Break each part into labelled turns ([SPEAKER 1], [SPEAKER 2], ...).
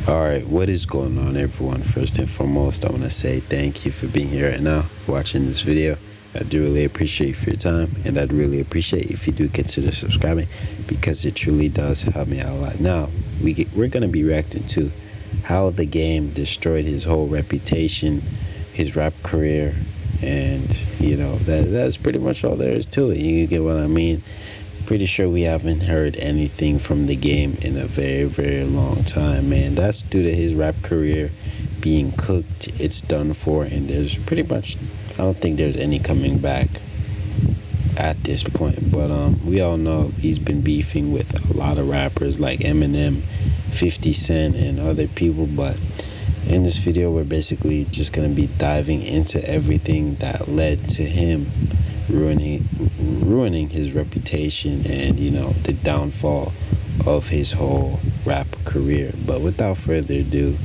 [SPEAKER 1] Alright, what is going on, everyone? First and foremost, I want to say thank you for being here right now, watching this video. I do really appreciate for your time, and I'd really appreciate if you do consider subscribing, because it truly does help me out a lot. Now, we're going to be reacting to how the game destroyed his whole reputation, his rap career, and that's pretty much all there is to it. You get what I mean? Pretty sure we haven't heard anything from the game in a very, very long time, man. That's due to his rap career being cooked. It's done for, and there's pretty much, I don't think there's any coming back at this point. But we all know he's been beefing with a lot of rappers like Eminem, 50 Cent, and other people. But in this video, we're basically just gonna be diving into everything that led to him ruining his reputation and the downfall of his whole rap career. But without further ado,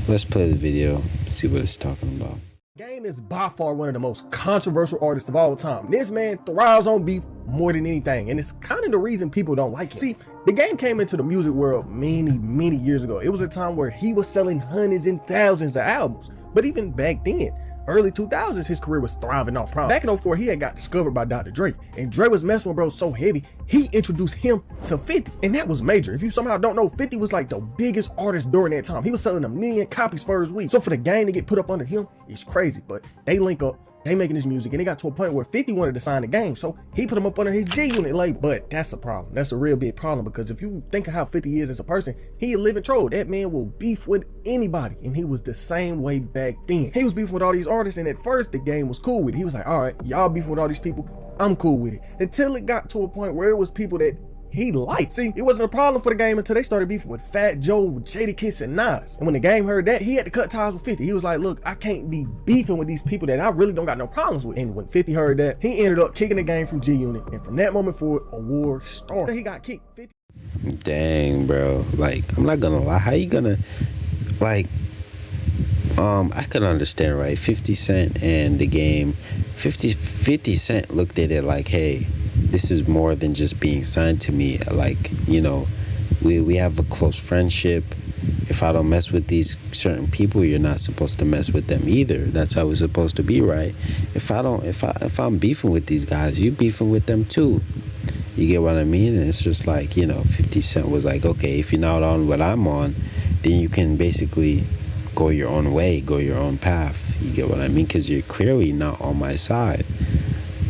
[SPEAKER 1] let's play the video, see what it's talking about.
[SPEAKER 2] Game is by far one of the most controversial artists of all time. This man thrives on beef more than anything, and it's kind of the reason people don't like him. See, the Game came into the music world many years ago. It was a time where he was selling hundreds and thousands of albums. But even back then, early 2000s, his career was thriving off problem. Back in 04, he had got discovered by Dr. Dre, and Dre was messing with bro so heavy, he introduced him to 50, and that was major. If you somehow don't know, 50 was like the biggest artist during that time. He was selling 1 million copies for his week. So for the Game to get put up under him, it's crazy. But they link up, they making this music, and it got to a point where 50 wanted to sign the Game, so he put him up under his G-Unit label. But that's a problem. That's a real big problem, because if you think of how 50 is as a person, he a living troll. That man will beef with anybody, and he was the same way back then. He was beefing with all these artists, and at first the Game was cool with it. He was like, all right, y'all beefing with all these people, I'm cool with it. Until it got to a point where it was people that he liked. See, it wasn't a problem for the Game until they started beefing with Fat Joe, Jadakiss, and Nas. And when the Game heard that, he had to cut ties with 50. He was like, look, I can't be beefing with these people that I really don't got no problems with. And when 50 heard that, he ended up kicking the Game from G-Unit. And from that moment forward, a war started. He got kicked. 50.
[SPEAKER 1] Dang, bro. Like, I'm not gonna lie. How you gonna, like, I can understand, right? 50 Cent and the Game. 50 Cent looked at it like, hey, this is more than just being signed to me. Like, we have a close friendship. If I don't mess with these certain people, you're not supposed to mess with them either. That's how it's supposed to be, right? If I'm beefing with these guys, you beefing with them too. You get what I mean? And it's just like, 50 Cent was like, okay, if you're not on what I'm on, then you can basically go your own way, go your own path. You get what I mean? Because you're clearly not on my side.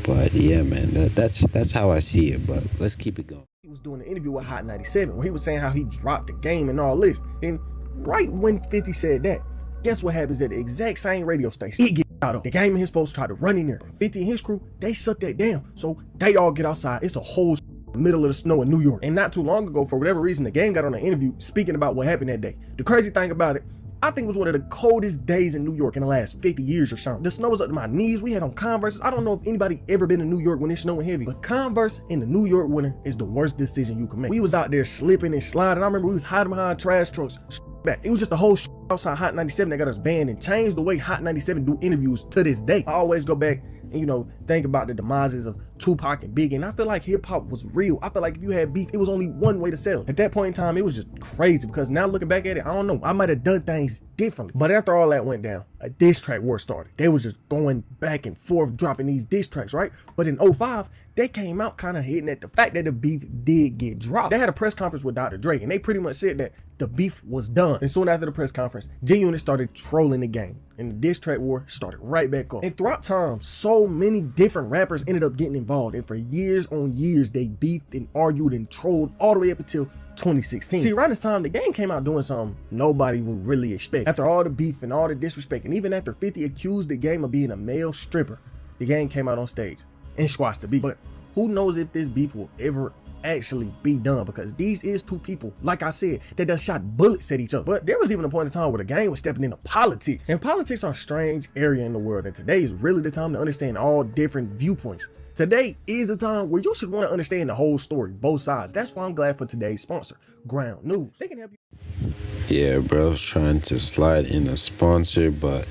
[SPEAKER 1] But yeah, man, that's how I see it. But let's keep it going.
[SPEAKER 2] He was doing an interview with Hot 97 where he was saying how he dropped the Game and all this. And right when 50 said that, guess what happens at the exact same radio station? It gets out of the Game and his folks tried to run in there. 50 and his crew, they shut that down. So they all get outside. It's a whole middle of the snow in New York. And not too long ago, for whatever reason, the Game got on an interview speaking about what happened that day. The crazy thing about it, I think it was one of the coldest days in New York in the last 50 years or something. The snow was up to my knees. We had on Converse. I don't know if anybody ever been to New York when it's snowing heavy, but Converse in the New York winter is the worst decision you can make. We was out there slipping and sliding. I remember we was hiding behind trash trucks. Back. It was just a whole outside Hot 97 that got us banned and changed the way Hot 97 do interviews to this day. I always go back and think about the demises of Tupac and Biggie, and I feel like hip-hop was real. I feel like if you had beef, it was only one way to sell it. At that point in time, it was just crazy, because now looking back at it, I don't know, I might have done things differently. But after all that went down, a diss track war started. They was just going back and forth dropping these diss tracks, right? But in 05, they came out kind of hitting at the fact that the beef did get dropped. They had a press conference with Dr. Dre, and they pretty much said that the beef was done. And soon after the press conference, G-Unit started trolling the Game, and the diss track war started right back up. And throughout time, so many different rappers ended up getting involved, and for years on years, they beefed and argued and trolled all the way up until 2016. See, around this time, the Game came out doing something nobody would really expect. After all the beef and all the disrespect, and even after 50 accused the Game of being a male stripper, the Game came out on stage and squashed the beef. But who knows if this beef will ever actually be done, because these is two people, like I said, that done shot bullets at each other. But there was even a point in time where the Game was stepping into politics, and politics are a strange area in the world, and today is really the time to understand all different viewpoints. Today is the time where you should want to understand the whole story, both sides. That's why I'm glad for today's sponsor, Ground News. They can help you.
[SPEAKER 1] Yeah, bro, I was trying to slide in a sponsor, but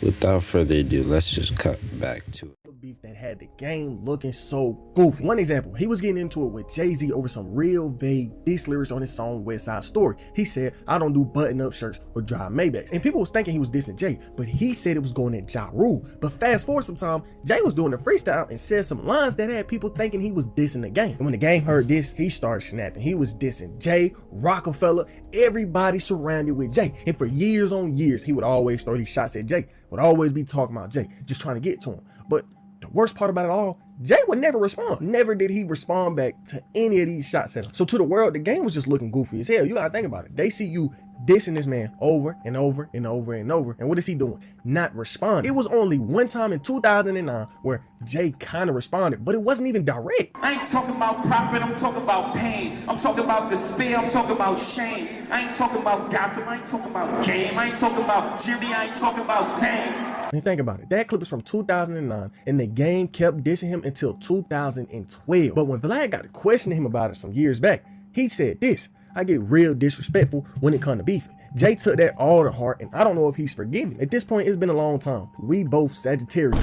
[SPEAKER 1] without further ado, let's just cut back to it.
[SPEAKER 2] beef that had the game looking so goofy. One example, he was getting into it with Jay-Z over some real vague diss lyrics on his song West Side Story. He said, "I don't do button-up shirts or drive Maybachs." And people was thinking he was dissing Jay, but he said it was going at Ja Rule. But fast forward some time, Jay was doing the freestyle and said some lines that had people thinking he was dissing the game. And when the game heard this, he started snapping. He was dissing Jay, Rockefeller, everybody surrounded with Jay. And for years on years, he would always throw these shots at Jay, would always be talking about Jay, just trying to get to him. But the worst part about it all, Jay would never respond. Never did he respond back to any of these shots at him. So to the world, the game was just looking goofy as hell. You gotta think about it. They see you dissing this man over and over and over and over. And what is he doing? Not responding. It was only one time in 2009 where Jay kind of responded, but it wasn't even direct.
[SPEAKER 3] I ain't talking about profit, I'm talking about pain. I'm talking about despair, I'm talking about shame. I ain't talking about gossip, I ain't talking about game. I ain't talking about Jimmy, I ain't talking about Dame.
[SPEAKER 2] And think about it, that clip is from 2009, and the game kept dissing him until 2012. But when Vlad got to questioning him about it some years back, he said this: "I get real disrespectful when it comes to beefing." Jay took that all to heart, and I don't know if he's forgiven. At this point, it's been a long time. We both Sagittarius.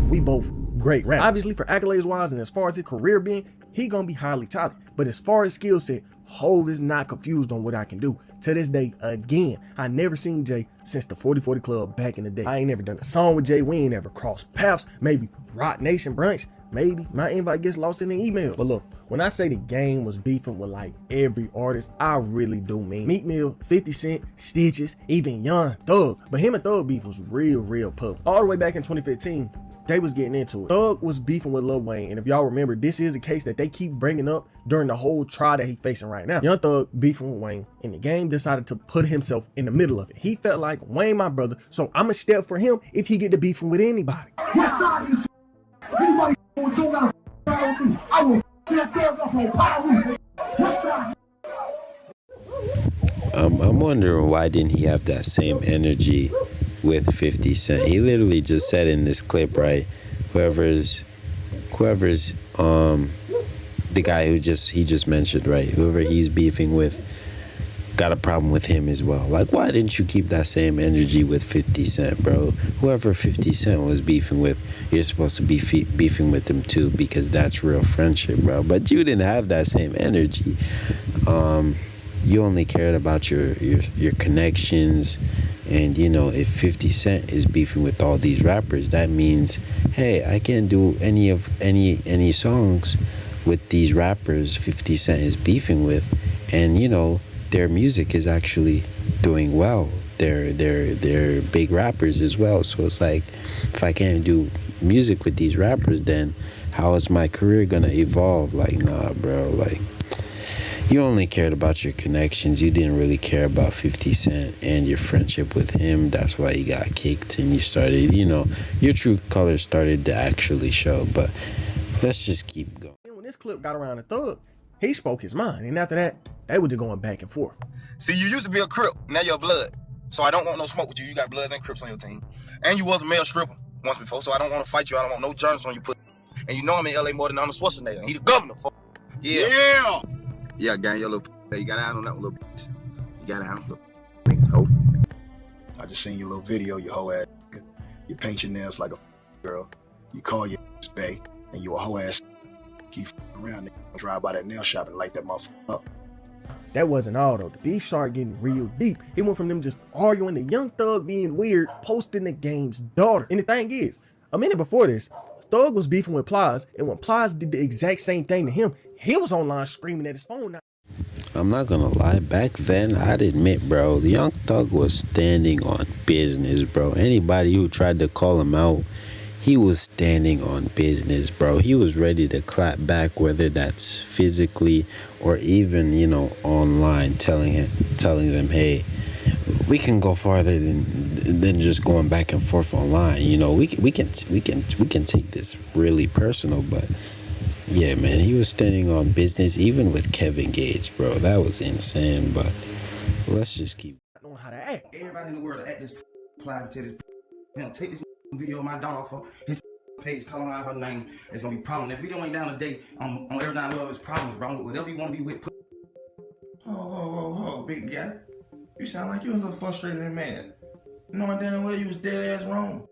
[SPEAKER 2] We both great rappers. Obviously, for accolades wise and as far as his career being, he gonna be highly touted. But as far as skill set, Hov is not confused on what I can do. To this day, again, I never seen Jay since the 4040 Club back in the day. I ain't never done a song with Jay. We ain't ever crossed paths. Maybe Rock Nation brunch. Maybe my invite gets lost in the email. But look, when I say the game was beefing with like every artist, I really do mean Meek Mill, 50 Cent, Stitches, even Young Thug. But him and Thug beef was real public. All the way back in 2015, they was getting into it. Thug was beefing with Lil Wayne, and if y'all remember, this is a case that they keep bringing up during the whole trial that he's facing right now. Young Thug beefing with Wayne, and the game decided to put himself in the middle of it. He felt like, Wayne my brother, so I'ma step for him if he get to beefing with anybody.
[SPEAKER 4] What side is anybody with you gotta with me? I will that Thug up on power. What side?
[SPEAKER 1] I'm wondering why didn't he have that same energy with 50 Cent? He literally just said in this clip, right, whoever's the guy who he just mentioned, right, whoever he's beefing with got a problem with him as well. Like, why didn't you keep that same energy with 50 Cent, bro? Whoever 50 Cent was beefing with, you're supposed to be beefing with them too, because that's real friendship, bro. But you didn't have that same energy. You only cared about your connections. And you know, if 50 Cent is beefing with all these rappers, that means, hey, I can't do any songs with these rappers 50 Cent is beefing with. And you know, their music is actually doing well. They're big rappers as well. So it's like, if I can't do music with these rappers, then how is my career gonna evolve? Like, nah, bro. Like, you only cared about your connections. You didn't really care about 50 Cent and your friendship with him. That's why you got kicked and you started, you know, your true colors started to actually show. But let's just keep going.
[SPEAKER 2] And when this clip got around to Thug, he spoke his mind. And after that, they were just going back and forth.
[SPEAKER 5] See, you used to be a Crip, now you're a Blood. So I don't want no smoke with you. You got Bloods and Crips on your team. And you was a male stripper once before, so I don't want to fight you. I don't want no germs on you. And you know I'm in LA more than Arnold Schwarzenegger. He the governor. Yeah. Yeah, gang, your little you got out on that little bitch. You got out, little hoe.
[SPEAKER 6] I just seen your little video, you hoe ass. You paint your nails like a girl. You call your bae, and you a hoe ass. Keep around, drive by that nail shop and light that motherfucker up.
[SPEAKER 2] That wasn't all though. The beef started getting real deep. It went from them just arguing to Young Thug being weird, posting the game's daughter. And the thing is, a minute before this, Thug was beefing with Plies, and when Plies did the exact same thing to him, he was online screaming at his phone.
[SPEAKER 1] I'm not gonna lie, back then, I'd admit, bro, the Young Thug was standing on business, bro. Anybody who tried to call him out, he was standing on business, bro. He was ready to clap back, whether that's physically or even, you know, online, telling them, hey, we can go farther than just going back and forth online. You know, we can take this really personal, but yeah, man, he was standing on business even with Kevin Gates, bro. That was insane, but let's just keep
[SPEAKER 2] knowing how to act.
[SPEAKER 7] Everybody in the world act this apply to this. You know, take this video of my daughter off his page, calling out her name. It's gonna be a problem. That video ain't down today on every time of his problems, bro. Whatever you want to be with. Oh, big guy. You sound like you a little frustrated and mad. Knowing damn well you was dead ass wrong.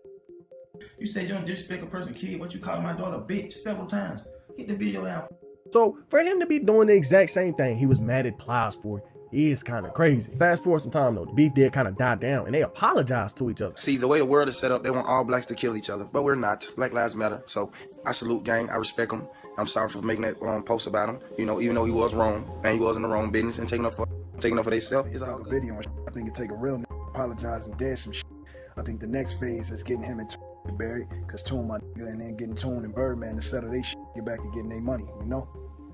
[SPEAKER 7] You said you don't disrespect a person, kid, but you called my daughter a bitch several times. Get the video down.
[SPEAKER 2] So for him to be doing the exact same thing he was mad at Plies for is kind of crazy. Fast forward some time though, the beef did kind of die down and they apologized to each other.
[SPEAKER 5] See, the way the world is set up, they want all blacks to kill each other, but we're not. Black lives matter. So I salute gang. I respect him. I'm sorry for making that post about him. You know, even though he was wrong and he was in the wrong business and taking up for themselves. It's all
[SPEAKER 6] Like a
[SPEAKER 5] good.
[SPEAKER 6] video and I think it take a real nigga apologize and dead some shit. I think the next phase is getting him and buried, cause Tune my nigga, and then getting Tune and Birdman to settle they shit, get back to getting their money, you know?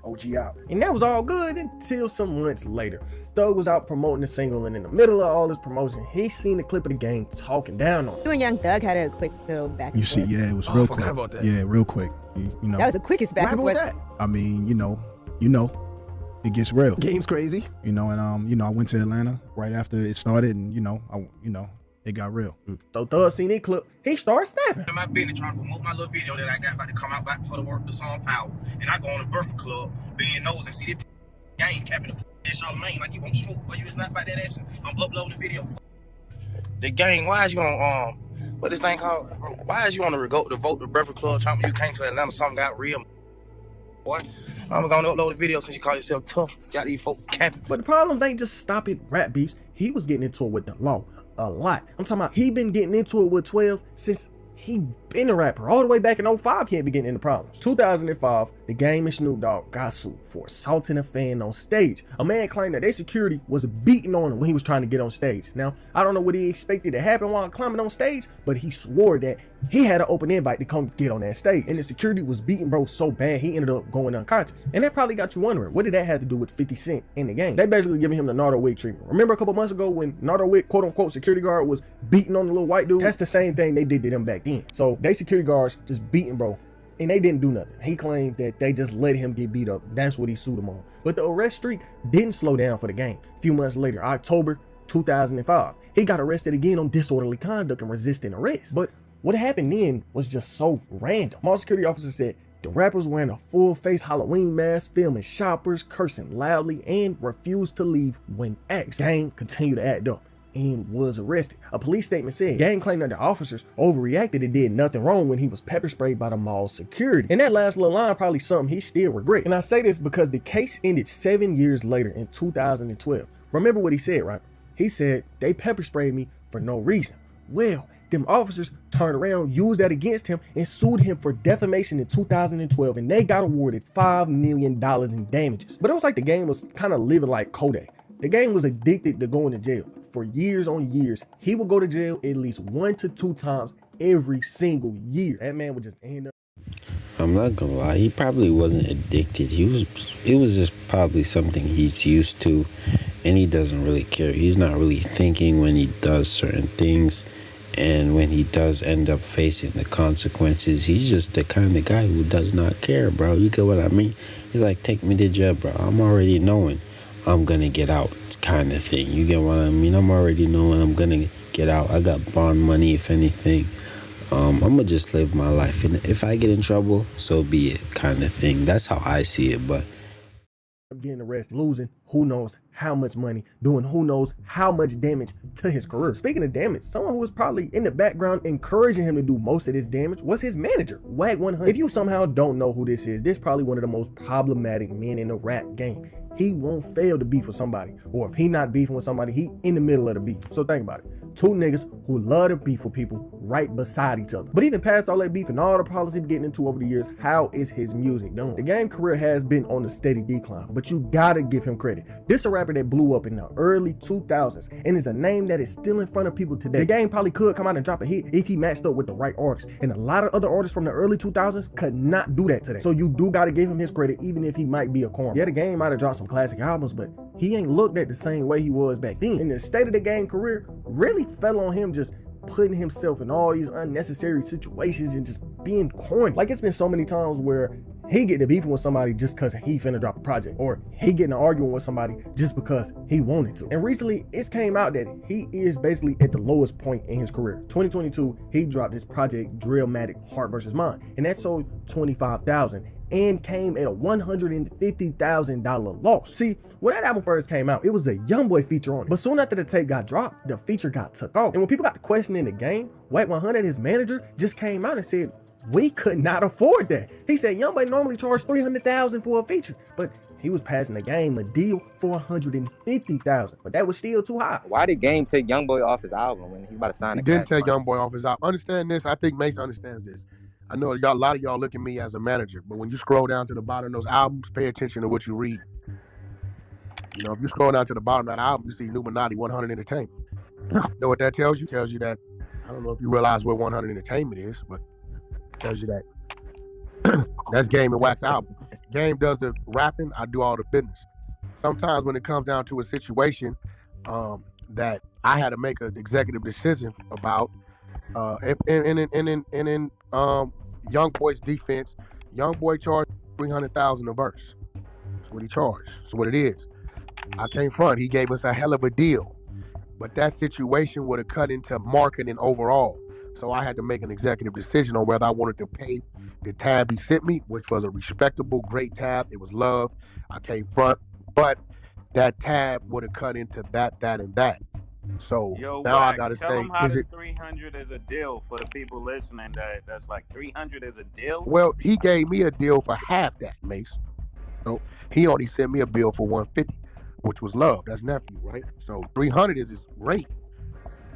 [SPEAKER 6] OG out.
[SPEAKER 2] And that was all good until some months later. Thug was out promoting the single, and in the middle of all this promotion, he seen the clip of the gang talking down on him.
[SPEAKER 8] You and Young Thug had a quick little back and
[SPEAKER 6] You see,
[SPEAKER 8] forth.
[SPEAKER 6] yeah, it was real quick.
[SPEAKER 9] about that.
[SPEAKER 6] Yeah, real quick. You know.
[SPEAKER 8] That was the quickest back and forth.
[SPEAKER 6] I mean, you know, it gets real.
[SPEAKER 9] Game's crazy.
[SPEAKER 6] You know, and I went to Atlanta right after it started, and it got real.
[SPEAKER 2] So Thug seen that clip, he started snapping.
[SPEAKER 5] In my business trying to promote my little video that I got about to come out back for the song Power. And I go on the Birthday Club, being nose and see this gang capping the Charlemagne like he won't smoke. But you was not about that ass. I'm uploading the video. The gang, why is you on what this thing called? Why is you on the vote the Birthday Club trying you came to Atlanta, something got real? Boy, I'm gonna upload the video since you call yourself tough. Got these folk capping.
[SPEAKER 2] But the problems ain't just stopping rap beefs. He was getting into it with the law a lot. I'm talking about he been getting into it with 12 since he been a rapper. All the way back in 05, he had been getting into problems. 2005, the Game and Snoop Dogg got sued for assaulting a fan on stage. A man claimed that their security was beating on him when he was trying to get on stage. Now, I don't know what he expected to happen while climbing on stage, but he swore that he had an open invite to come get on that stage. And the security was beating bro so bad, he ended up going unconscious. And that probably got you wondering, what did that have to do with 50 Cent in the game? They basically giving him the Nardo Wick treatment. Remember a couple months ago when Nardo Wick, quote unquote, security guard was beating on the little white dude? That's the same thing they did to them back then. So they security guards just beating bro, and they didn't do nothing. He claimed that they just let him get beat up. That's what he sued him on. But the arrest streak didn't slow down for the Game. A few months later, October 2005, he got arrested again on disorderly conduct and resisting arrest. But what happened then was just so random. Mall security officer said the rapper was wearing a full face Halloween mask, filming shoppers, cursing loudly, and refused to leave when asked. Gang continued to act up and was arrested. A police statement said Gang claimed that the officers overreacted and did nothing wrong when he was pepper sprayed by the mall security. And that last little line probably something he still regret. And I say this because the case ended 7 years later in 2012. Remember what he said, right? He said they pepper sprayed me for no reason. Well, them officers turned around, used that against him, and sued him for defamation in 2012, and they got awarded $5 million in damages. But it was like the Game was kind of living like Kodak. The Game was addicted to going to jail. For years on years, he would go to jail at least 1 to 2 times every single year. That man would just end up.
[SPEAKER 1] I'm not gonna lie, he probably wasn't addicted. It was just probably something he's used to, and he doesn't really care. He's not really thinking when he does certain things, and when he does end up facing the consequences, he's just the kind of guy who does not care, bro. You get what I mean? He's like, take me to jail, bro. I'm already knowing I'm gonna get out, kind of thing. You get what I mean? I'm already knowing I'm gonna get out. I got bond money, if anything. I'm gonna just live my life, and if I get in trouble, so be it, kind of thing. That's how I see it. But
[SPEAKER 2] getting arrested, losing who knows how much money, doing who knows how much damage to his career. Speaking of damage, someone who was probably in the background encouraging him to do most of this damage was his manager, Wag 100. If you somehow don't know who this is probably one of the most problematic men in the rap game. He won't fail to beef with somebody, or if he not beefing with somebody, he in the middle of the beef. So think about it. 2 niggas who love to beef with people right beside each other. But even past all that beef and all the problems he's getting into over the years, how is his music doing? The Game career has been on a steady decline, but you gotta give him credit. This a rapper that blew up in the early 2000s and is a name that is still in front of people today. The Game probably could come out and drop a hit if he matched up with the right artist, and a lot of other artists from the early 2000s could not do that today. So you do gotta give him his credit, even if he might be a corn. Yeah, the Game might have dropped some classic albums, but he ain't looked at the same way he was back then. And the state of the Game career really fell on him just putting himself in all these unnecessary situations and just being corny. Like, it's been so many times where he get to beefing with somebody just because he finna drop a project, or he getting to arguing with somebody just because he wanted to. And recently it's came out that he is basically at the lowest point in his career. 2022, he dropped his project Drillmatic Heart vs. Mind, and that sold 25,000. and came at a $150,000 loss. See, when that album first came out, it was a YoungBoy feature on it. But soon after the tape got dropped, the feature got took off. And when people got to questioning the game, Wack 100, his manager, just came out and said, we could not afford that. He said YoungBoy normally charged $300,000 for a feature, but he was passing the game a deal for $150,000, but that was still too high.
[SPEAKER 9] Why did Game take YoungBoy off his album when he's about to sign?
[SPEAKER 10] He didn't take YoungBoy off his album. Understand this. I think Mace understands this. I know a lot of y'all look at me as a manager, but when you scroll down to the bottom of those albums, pay attention to what you read. You know, if you scroll down to the bottom of that album, you see Illuminati 100 Entertainment. You know what that tells you? It tells you that, I don't know if you realize what 100 Entertainment is, but it tells you that that's Game and Wack's album. Game does the rapping, I do all the business. Sometimes when it comes down to a situation that I had to make an executive decision about, in YoungBoy's defense, YoungBoy charged $300,000 a verse. That's what he charged. That's what it is. I came front. He gave us a hell of a deal, but that situation would have cut into marketing overall. So I had to make an executive decision on whether I wanted to pay the tab he sent me, which was a respectable, great tab. It was love. I came front, but that tab would have cut into that, and that. So
[SPEAKER 11] Yo,
[SPEAKER 10] now
[SPEAKER 11] Wack,
[SPEAKER 10] I gotta
[SPEAKER 11] tell
[SPEAKER 10] say,
[SPEAKER 11] them how
[SPEAKER 10] is
[SPEAKER 11] the
[SPEAKER 10] it?
[SPEAKER 11] 300 is a deal for the people listening. That's like 300 is a deal.
[SPEAKER 10] Well, he gave me a deal for half that, Mace. So he only sent me a bill for 150, which was love. That's nephew, right? So 300 is his rate.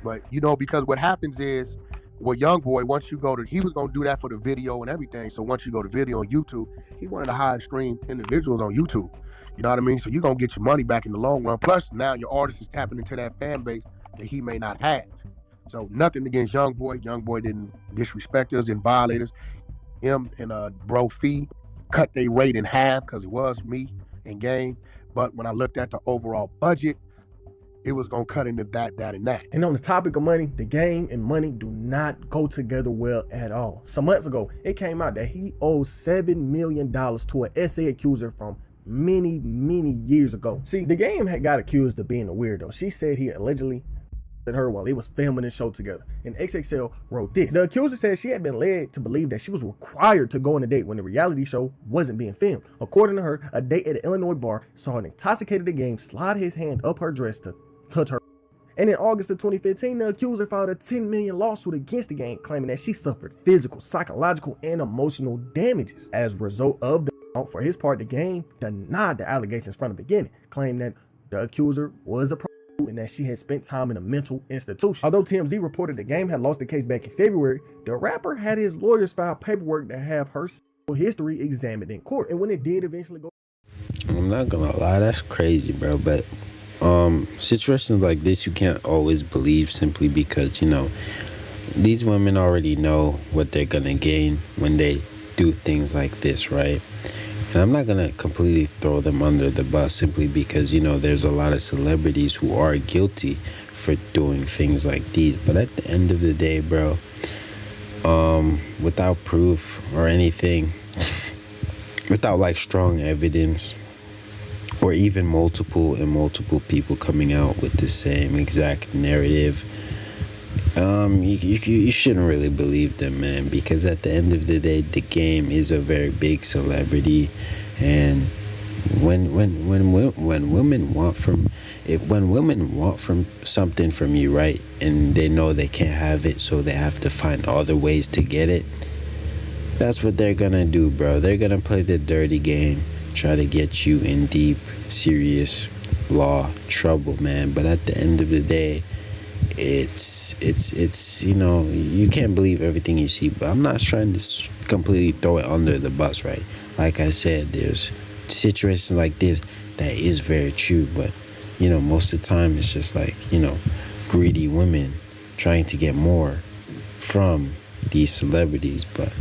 [SPEAKER 10] But you know, because what happens is, with YoungBoy, once you go to, he was gonna do that for the video and everything. So once you go to video on YouTube, he one of the highest streamed individuals on YouTube. You know what I mean? So you're gonna get your money back in the long run. Plus, now your artist is tapping into that fan base that he may not have. So nothing against YoungBoy. YoungBoy didn't disrespect us and violate us. Him and Bro Fee cut their rate in half because it was me and Game. But when I looked at the overall budget, it was gonna cut into that, and that.
[SPEAKER 2] And on the topic of money, the game and money do not go together well at all. Some months ago, it came out that he owes $7 million to an essay accuser from many years ago. See, the game had got accused of being a weirdo. She said he allegedly at her while they was filming the show together. And XXL wrote this. The accuser said she had been led to believe that she was required to go on a date when the reality show wasn't being filmed. According to her, a date at an Illinois bar saw an intoxicated The Game slide his hand up her dress to touch her. And in August of 2015, the accuser filed a $10 million lawsuit against The Game, claiming that she suffered physical, psychological, and emotional damages. As a result of the for his part, The Game denied the allegations from the beginning, claiming that the accuser was a prostitute and that she had spent time in a mental institution. Although TMZ reported The Game had lost the case back in February, the rapper had his lawyers file paperwork to have her history examined in court. And when it did eventually go,
[SPEAKER 1] I'm not gonna lie, that's crazy, bro. But situations like this, you can't always believe simply because, you know, these women already know what they're gonna gain when they do things like this, right? And I'm not gonna completely throw them under the bus simply because, you know, there's a lot of celebrities who are guilty for doing things like these. But at the end of the day, bro, without proof or anything, without like strong evidence, or even multiple people coming out with the same exact narrative, you shouldn't really believe them, man, because at the end of the day, The Game is a very big celebrity, and when women want from something from you, right, and they know they can't have it, so they have to find other ways to get it, that's what they're gonna do, bro. They're gonna play the dirty game, try to get you in deep, serious law trouble, man. But at the end of the day, it's you know, you can't believe everything you see. But I'm not trying to completely throw it under the bus, right? Like I said, there's situations like this that is very true, but you know, most of the time it's just like, you know, greedy women trying to get more from these celebrities. But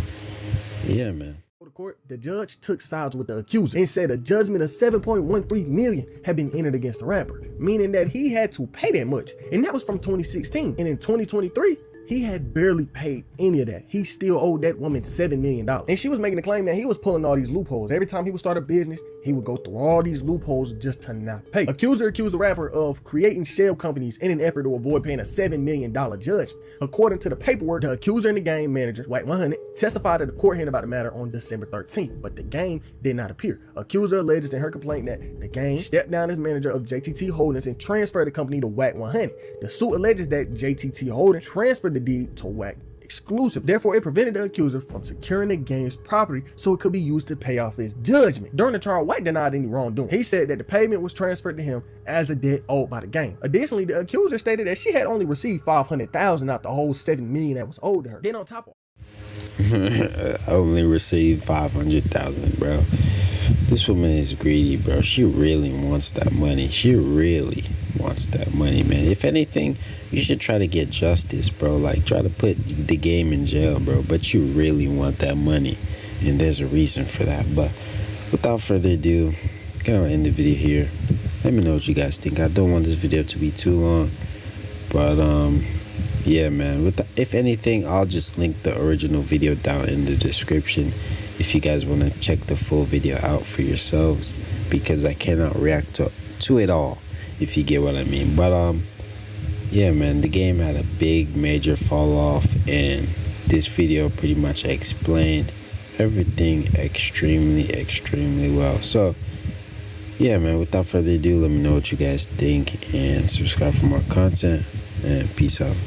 [SPEAKER 1] yeah, man.
[SPEAKER 2] court, the judge took sides with the accuser and said a judgment of $7.13 million had been entered against the rapper, meaning that he had to pay that much. And that was from 2016. And in 2023, he had barely paid any of that. He still owed that woman $7 million. And she was making the claim that he was pulling all these loopholes. Every time he would start a business, he would go through all these loopholes just to not pay. Accuser accused the rapper of creating shell companies in an effort to avoid paying a $7 million judgment. According to the paperwork, the accuser and the game manager, Wack 100, testified at the court hearing about the matter on December 13th, but the game did not appear. Accuser alleges in her complaint that the game stepped down as manager of JTT Holdings and transferred the company to Wack 100. The suit alleges that JTT Holdings transferred the deed to Wack exclusive. Therefore, it prevented the accuser from securing the game's property so it could be used to pay off his judgment. During the trial, Wack denied any wrongdoing. He said that the payment was transferred to him as a debt owed by the game. Additionally, the accuser stated that she had only received $500,000 out the whole $7 million that was owed to her. Then on top of
[SPEAKER 1] I only received $500,000, bro. This woman is greedy, bro. She really wants that money. She really wants that money, man. If anything, you should try to get justice, bro. Like, try to put the game in jail, bro. But you really want that money, and there's a reason for that. But without further ado, I'm gonna end the video here. Let me know what you guys think. I don't want this video to be too long, but yeah, man. If anything, I'll just link the original video down in the description if you guys want to check the full video out for yourselves, because I cannot react to it all, if you get what I mean. But yeah, man, the game had a big major fall off, and this video pretty much explained everything extremely well. So yeah, man, without further ado, let me know what you guys think and subscribe for more content, and peace out.